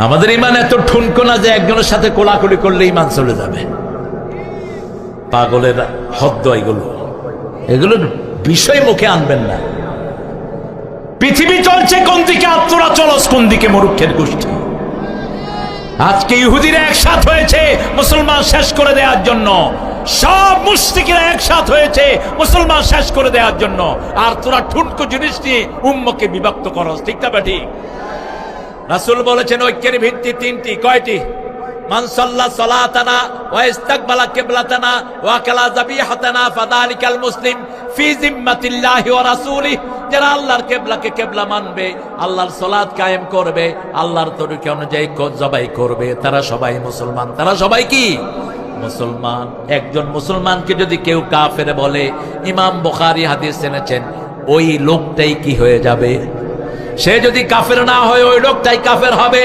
আমাদের ইমান এত ঠুনকো না যে একজনের সাথে কোলাকুলি করলে ইমান চলে যাবে। পাগলের হদ্দ এগুলোর বিষয় মুখে আনবেন না। পৃথিবী চলছে কোন দিকে, আত্মরা চলস কোন দিকে, মরুক্ষের গোষ্ঠী। আজকে ইহুদিরা একসাথ হয়েছে মুসলমান শেষ করে দেওয়ার জন্য, সব মুশরিকরা একসাথ হয়েছে মুসলমান শেষ করে দেওয়ার জন্য, আর তোরা ঠুনকো জিনিস নিয়ে উম্মকে বিভক্ত করস। ঠিক না বেঠি? রাসূল বলেছেন ঐক্যের ভিত্তি তিনটি। কয়টি? মান সাল্লা সালাতানা ওয়া ইস্তাকবালা কিবলাতানা ওয়া কালা যাবিহাতানা ফাযালিকাল মুসলিম ফি জিম্মাতিল্লাহি ওয়া রাসূলিহি। যারা আল্লাহর কিবলাকে কিবলা মানবে, আল্লাহর সালাত কায়েম করবে, আল্লাহর তরিকা অনুযায়ী জবাই করবে, তারা সবাই মুসলমান। তারা সবাই কি? মুসলমান। একজন মুসলমানকে যদি কেউ কাফের বলে, ইমাম বুখারী হাদিস এনেছেন, ওই লোকটাই কি হয়ে যাবে? সে যদি কাফের না হয় ওই লোকটাই কাফের হবে।